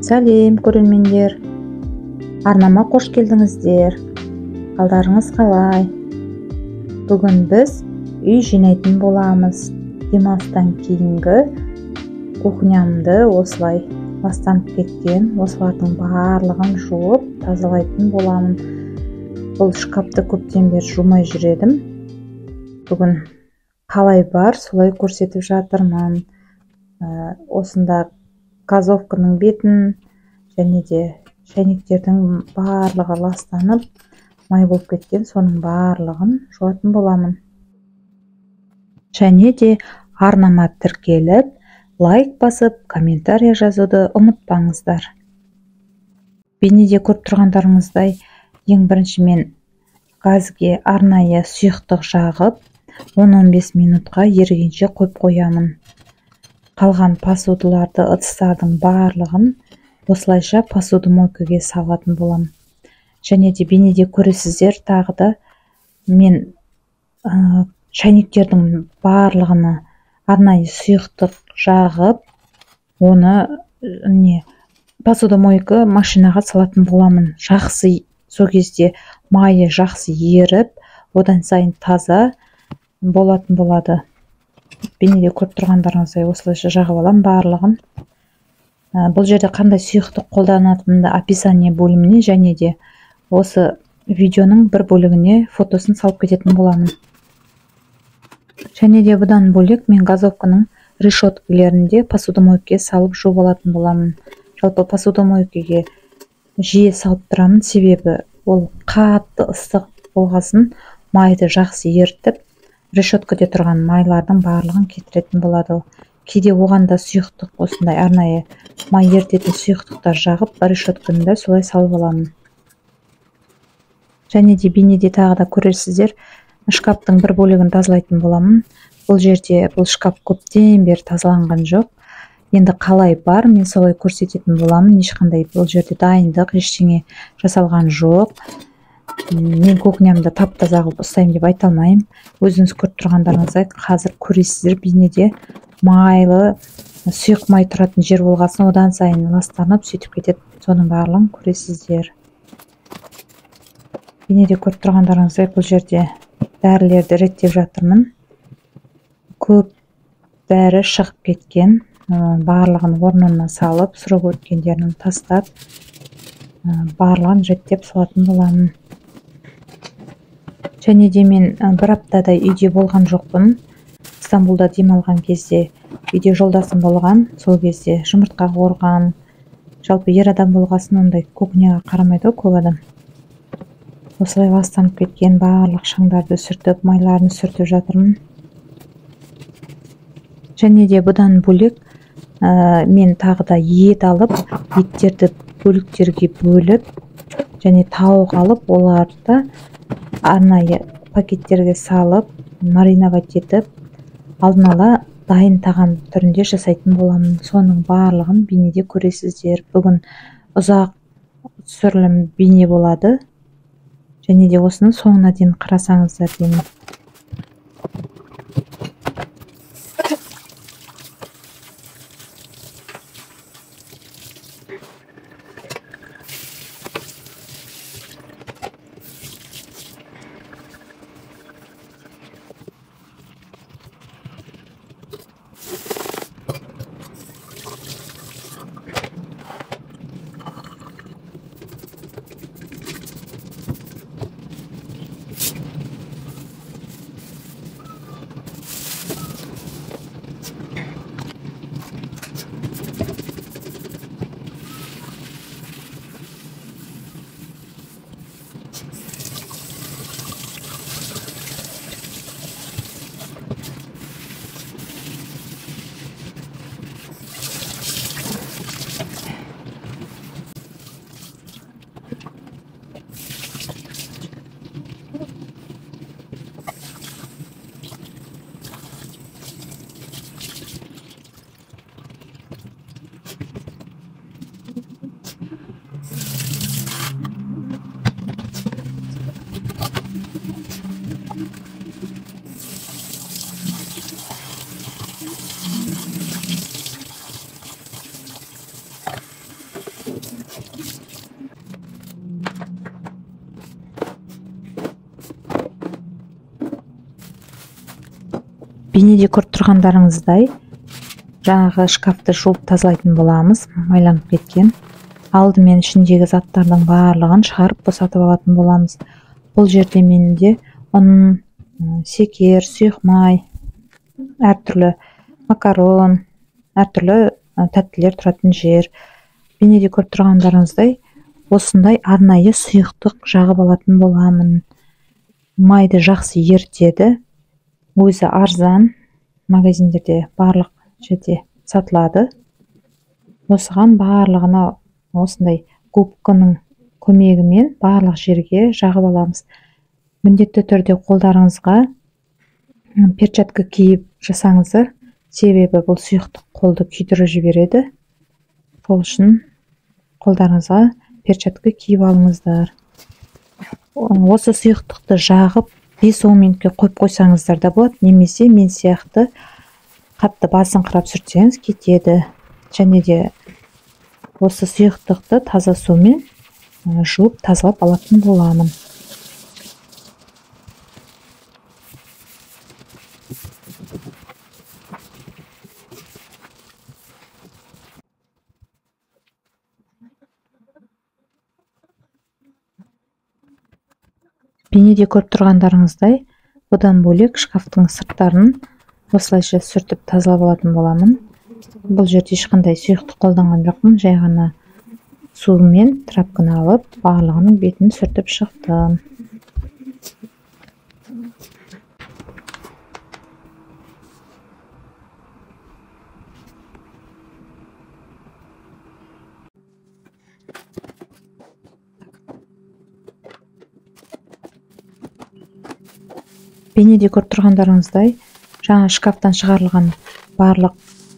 Сәлем көрермендер, арнама қош келдіңіздер. Қалдарыңыз қалай? Бүгін біз үй жинайтын боламыз. Демалыстан кейінгі кухнямды осылай ластанып кеткен, осылардың барлығын жуып тазалайтын боламын. Бұл шкафты көптен бері жумай жүредім. Бүгін қалай бар, солай көрсетіп жатырмын. Осында газовканың бетін және де шайнектердің барлығы ластанып, май болып кеткен, соның барлығын жуатын боламын. Және де арнама тіркеліп, лайк басып, комментария жазуды ұмытпаңыздар. Бейнеде көріп тұрғандарыңыздай, ең бірінші мен газге арнайы сұйықтық жағып, 10-15 минутқа ерігенше қойып қоямын. Қалған посудаларды, ыдыстардың барлығын осылайша посудомойкаға салатын боламын. Және де бейнеде көресіздер, тағы да мен шайнектердің барлығына арнайы сұйықтық жағып, оны посудомойка машинаға салатын боламын. Жақсы, сол кезде майы жақсы еріп, одан сайын таза болатын болады. Бейнеде көріп тұрғандарыңыздай осылайша жағып аламын барлығын. Бұл жерде қандай сұйықтық қолданатынымды описание бөліміне және де осы видеоның бір бөлігіне фотосын салып кететін боламын. Және де бұдан бөлек мен газовканың решеткілерінде посудомойкаға салып жуып алатын боламын. Жалпы посудомойкаға жиі салып тұрамын, себебі ол қатты ыстық болғасын майды жақсы ертіп, решеткада тұрған майлардың барлығын кетіретін болады. Кейде оған да сұйықтық, осындай арнайы май ертетін сұйықтықтар жағып, решетканы да солай салып аламын. Және де бейнеде тағы да көресіздер, шкафтың бір бөлігін тазалайтын боламын. Бұл жерде бұл шкаф көптен бері тазаланған жоқ. Енді қалай бар, мен солай көрсететін боламын. Ешқандай бұл жерде дайындық, ештеңе жасалған жоқ. Мен кухнямды тап-таза қылып ұстаймын деп айта алмаймын. Өзіңіз көріп тұрғандарыңыздай, қазір көресіздер, бейнеде майлы, сұйық май тұратын жер болғасын, одан сайын ластанып, сөйтіп кетеді. Соның барлығын көресіздер. Бейнеде көріп тұрғандарыңыздай, бұл жерде дәрілерді реттеп жатырмын. Көп дәрі шығып кеткен, барлығын орнына салып, срок өткендерін тастап, барлығын реттеп салатын боламын. Және де мен бір аптадай үйде болған жоқпын. Стамбулда демалған кезде үйде жолдасым болған, сол кезде жұмыртқа қорған. Жалпы ер адам болғасын ондай кухняға қарамайды көп адам. Осылай ластанып кеткен барлық шаңдарды сүртіп, майларын сүртіп жатырмын. Және де бұдан бөлек мен тағы да ет алып, еттерді бөліктерге бөліп, және тауық алып, оларды арнайы пакеттерге салып, мариновать етіп, алдын ала дайын тағам түрінде жасайтын боламын. Соның барлығын бейнеде көресіздер. Бүгін ұзақ түсірілім бейне болады. Және де осыны соңына дейін қарасаңыздар деймін. бейнеде көріп тұрғандарыңыздай жаңағы шкафты жуып тазалайтын боламыз. Майланып кеткен. Алдымен ішіндегі заттардың барлығын шығарып босатып алатын боламыз. Бұл жерде менде ұн, секер, сұйық май, әртүрлі макарон, әртүрлі тәттілер тұратын жер. Бейнеде көріп тұрғандарыңыздай осындай арнайы сұйықтық жағып алатын боламын. Майды жақсы ерітеді. Өзі арзан. Магазиндерде барлық жерде сатылады. Осыған барлығына осындай губканың көмегімен барлық жерге жағып аламыз. Міндетті түрде қолдарыңызға перчатка киіп жасаңыздар, себебі бұл сұйықтық қолды күйдіріп жібереді. Сол үшін қолдарыңызға перчатка киіп алыңыздар. Осы сұйықтықты жағып 5-10 минутке қойып қойсаңыздар да болады, немесе мен сияқты қатты басыңқырап сүртсеңіз кетеді. Және де осы сұйықтықты таза сумен жуып тазалап алатын боламын. Бейнеде көріп тұрғандарыңыздай, бұдан бөлек шкафтың сырттарын осылайша сүртіп тазалап алатын боламын. Бұл жерде ешқандай сұйықтық қолданған жоқпын, жай ғана сумен тряпканы алып, барлығының бетін сүртіп шықтым. Бейнеде көріп тұрғандарыңыздай, жаңа шкафтан шығарылған барлық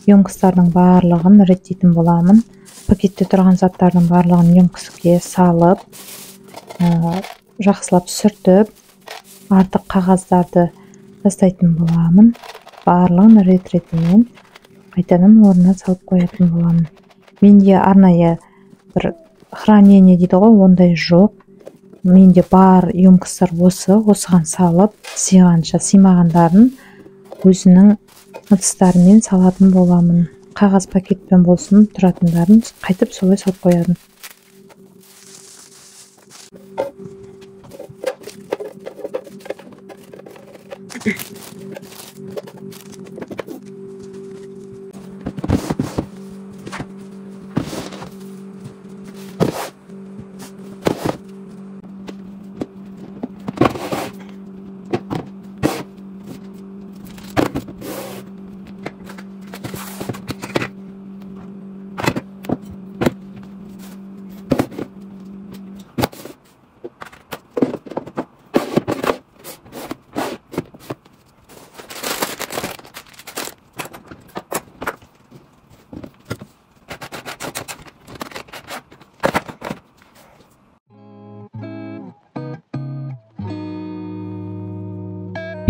емкістардың барлығын реттейтін боламын. Пакетте тұрған заттардың барлығын емкіске салып, жақсылап сүртіп, артық қағаздарды тастайтын боламын. Барлығын рет-ретімен қайтадан орнына салып қоятын боламын. Менде арнайы бір хранение дейді ғой, ондай жоқ. Менде бар емкістер осыған салып, сыйғанша сыймағандарын өзінің ыдыстарымен салатын боламын. Қағаз пакетпен болсын, тұратындарын қайтып солай салып қоядым.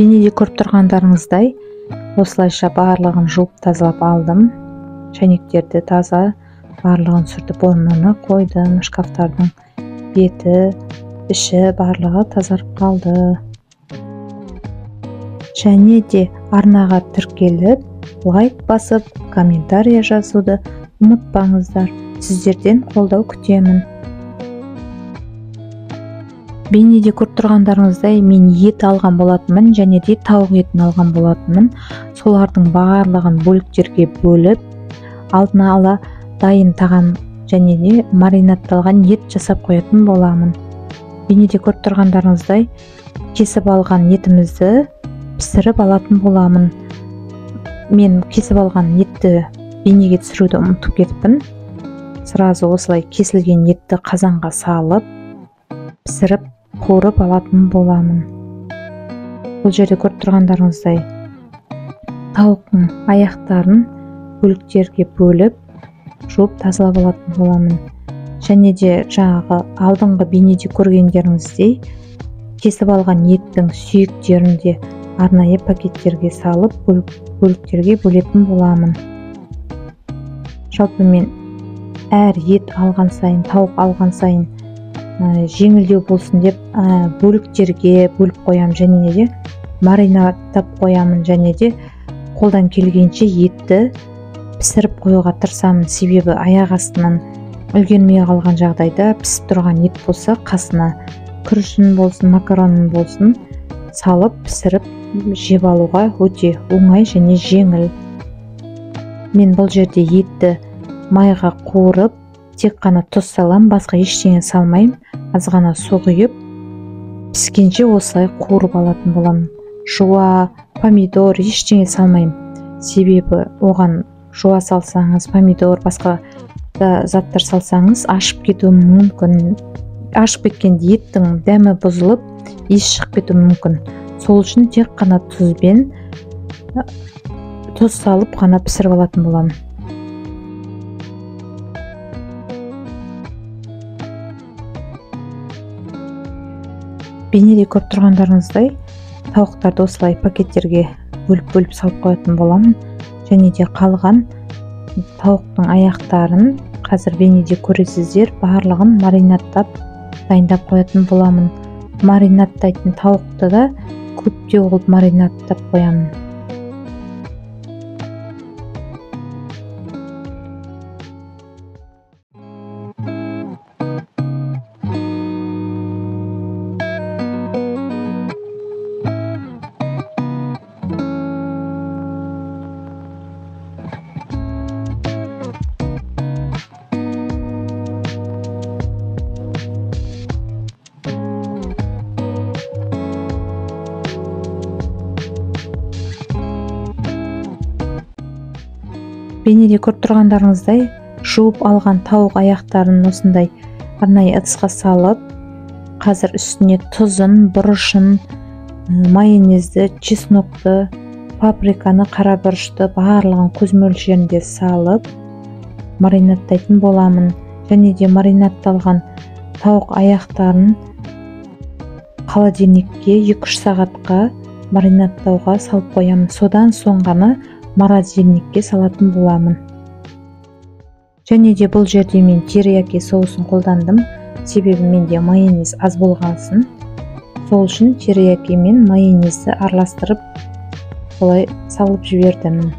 Бейнеде көріп тұрғандарыңыздай, осылайша барлығын жуып тазалап алдым. Шәйнектерді таза, барлығын сүртіп орнына қойдым. Шкафтардың беті, іші барлығы тазарып қалды. Және де арнаға тіркеліп, лайк басып, комментария жазуды ұмытпаңыздар. Сіздерден қолдау күтемін. Бейнеде көріп тұрғандарыңыздай, мен ет алған болатынмын, және де тауық етін алған болатынмын. Солардың барлығын бөліктерге бөліп, алдына ала дайын тағам және де маринадталған ет жасап қоятын боламын. Бейнеде көріп тұрғандарыңыздай, кесіп алған етімізді пісіріп алатын боламын. Мен кесіп алған етті бейнеге түсіруді ұмытып кетіппін. Сразу осылай кесілген етті қазанға салып, пісіріп қуырып алатын боламын. Бұл жерде көріп тұрғандарыңыздай, тауықтың аяқтарын бөліктерге бөліп, жуып тазалап алатын боламын. Және де жаңағы алдыңғы бейнеде көргендеріңіздей, кесіп алған еттің сүйектерін де арнайы пакеттерге салып, бөліктерге бөлетін боламын. Жалпы мен әр ет алған сайын, тауық алған сайын жеңілдеу болсын деп бөліктерге бөліп қоямын, және де маринадтап қоямын, және де қолдан келгенше етті пісіріп қоюға тырысамын, себебі аяқ астынан үлгермей қалған жағдайда пісіп тұрған ет болса қасына күрішін болсын, макаронын болсын салып пісіріп жеп алуға өте оңай және жеңіл. Мен бұл жерде етті майға қуырып, тек қана тұз салам, басқа ештеңе салмайым. Аз ғана су құйып, піскенше осылай қуырып алатын боламын. Жуа, помидор ештеңе салмайым. Себебі оған жуа салсаңыз, помидор, басқа да заттар салсаңыз ашып кетуі мүмкін. Ашып кеткенде еттің дәмі бұзылып, иіс шығып кетуі мүмкін. Сол үшін тек қана тұз салып қана пісіріп алатын боламын. Бейнеде көріп тұрғандарыңыздай, тауықтарды осылай пакеттерге бөліп салып қоятын боламын. Және де қалған тауықтың аяқтарын қазір бейнеде көресіздер, барлығын маринаттап дайындап қоятын боламын. Маринаттайтын тауықты да көптеу қылып маринаттап қоямын. Бейнеде көріп тұрғандарыңыздай, жуып алған тауық аяқтарын осындай арнайы ыдысқа салып, қазір үстіне тұзын, бұрышын, майонезді, чеснокты, паприканы, қара бұрышты барлығын көз мөлшерінде салып маринаттайтын боламын. Және де маринатталған тауық аяқтарын холодильникке 2-3 сағатқа маринаттауға салып қоямын. Содан соң ғана морозильникке салатын боламын. Және де бұл жерде мен терияки соусын қолдандым, себебі менде майонез аз болғасын. Сол үшін терияки мен майонезді араластырып солай салып жібердім.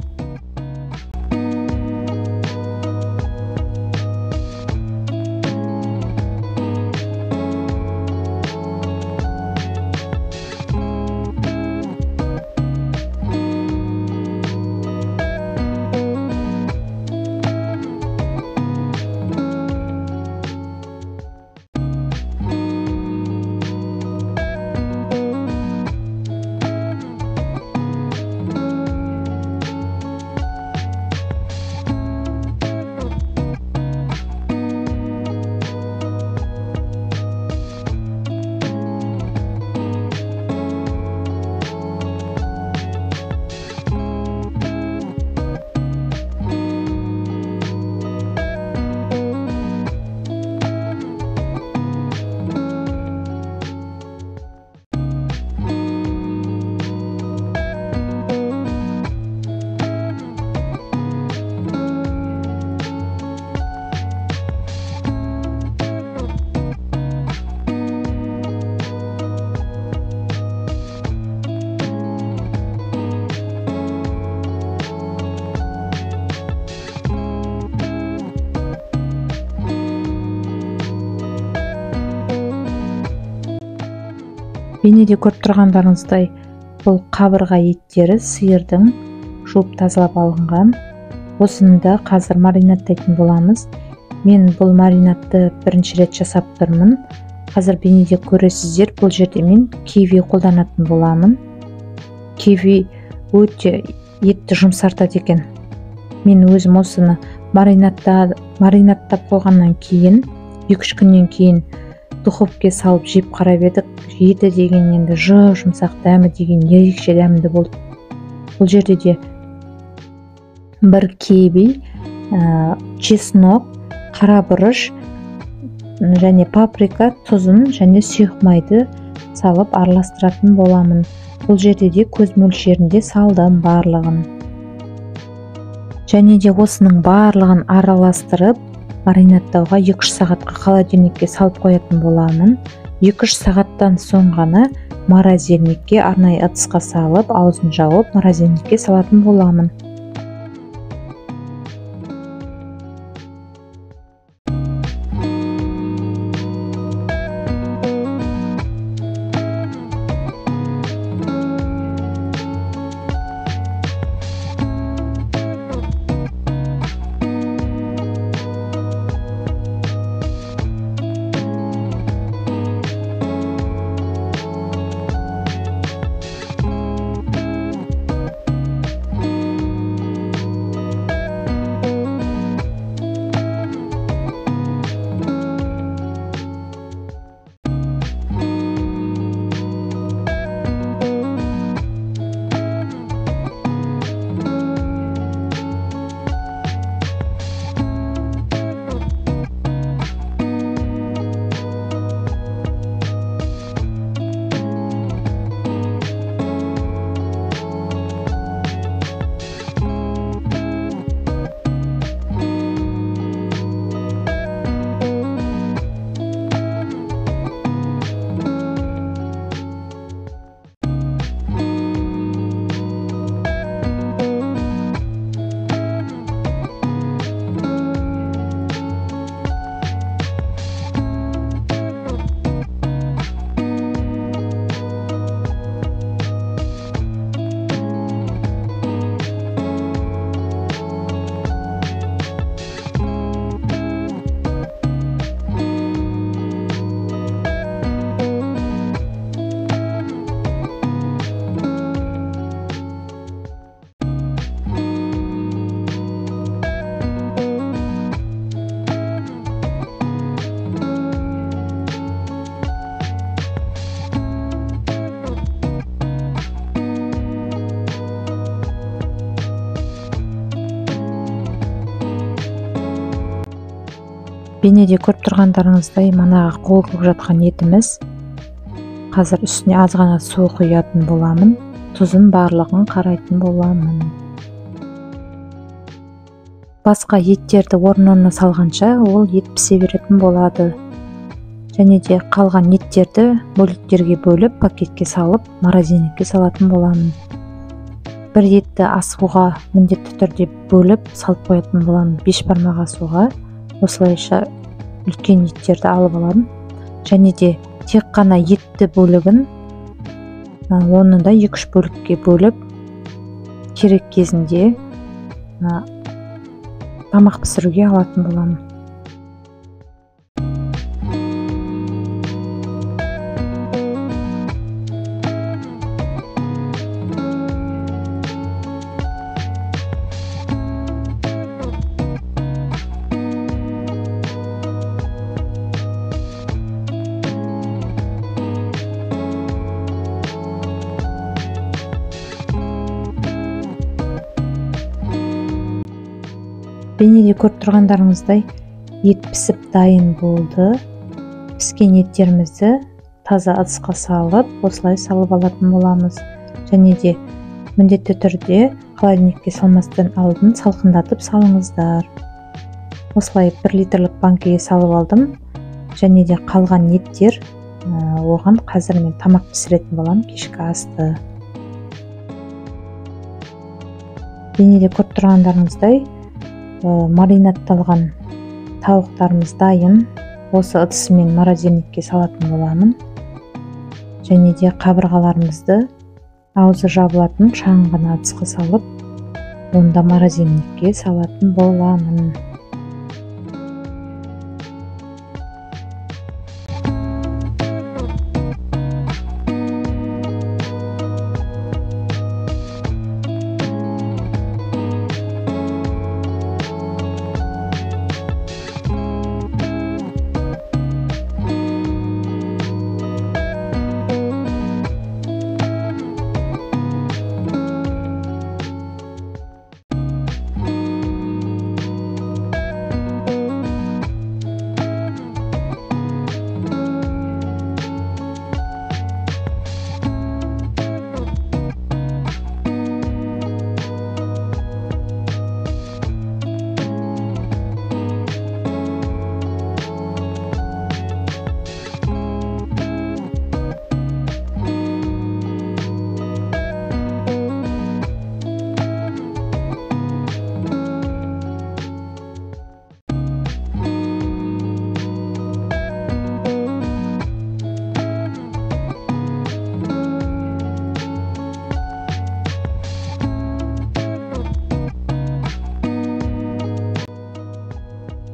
Бейнеде көріп тұрғандарыңыздай, бұл қабырға еттері сиырдың жуып тазалап алынған. Осыны да қазір маринаттайтын боламыз. Мен бұл маринатты бірінші рет жасап тұрмын. Қазір бейнеде көресіздер, бұл жерде мен киви қолданатын боламын. Киви өте етті жұмсартады екен. Мен өзім осыны маринаттап қойғаннан кейін, 2-3 күннен кейін духовке салып жеп қарап едік. Еті деген енді жұмсақ, дәмі деген ерекше дәмді болды. Бұл жерде де бір киви, чеснок, қара бұрыш және паприка, тұзын және сұйық майды салып араластыратын боламын. Бұл жерде де көз мөлшерінде салдым барлығын. Және де осының барлығын араластырып маринаттауға 2-3 сағатқа холодильникке салып қоятын боламын. 2-3 сағаттан соң ғана морозильникке арнайы ыдысқа салып, аузын жауып, морозильникке салатын боламын. Бейнеде көріп тұрғандарыңыздай, манағы қойылып жатқан етіміз. Қазір үстіне аз ғана су құятын боламын. Тұзын барлығын қарайтын боламын. Басқа еттерді орнына салғанша ол ет пісе беретін болады. Және де қалған еттерді бөліктерге бөліп, пакетке салып, морозильникке салатын боламын. Бір етті асуға міндетті түрде бөліп салып қоятын боламын 5 бармақ асуға. Осылайша үлкен еттерді алып аламын. Және де тек қана етті бөлігін оны да 2-3 бөлікке бөліп, керек кезінде тамақ пісіруге алатын боламын. Бейнеде көріп тұрғандарыңыздай, ет пісіп дайын болды. Піскен еттерімізді таза ыдысқа салып, осылай салып алатын боламыз. Және де міндетті түрде холодильникке салмастан алдын салқындатып салыңыздар. Осылай 1 литрлік банкеге салып алдым. Және де қалған еттер, оған қазір мен тамақ пісіретін болам, кешкі асты. Бейнеде көріп тұрғандарыңыздай, маринадталған тауықтарымыз дайын. Осы ыдысымен морозильникке салатын боламын. Және де қабырғаларымызды аузы жабылатын шағын ғана ыдысқа салып, онда морозильникке салатын боламын.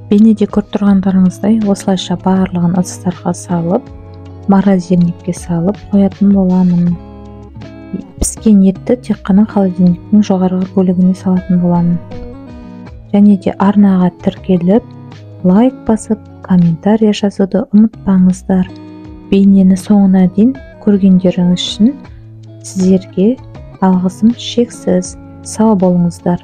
Бейнеде көріп тұрғандарыңыздай осылайша барлығын ыдыстарға салып, морозильникке салып қоятын боламын. Піскен етті тек қана холодильниктің жоғарғы бөлігіне салатын боламын. Және де арнаға тіркеліп, лайк басып, комментарий жазуды ұмытпаңыздар. Бейнені соңына дейін көргендеріңіз үшін сіздерге алғысым шексіз. Сау болыңыздар.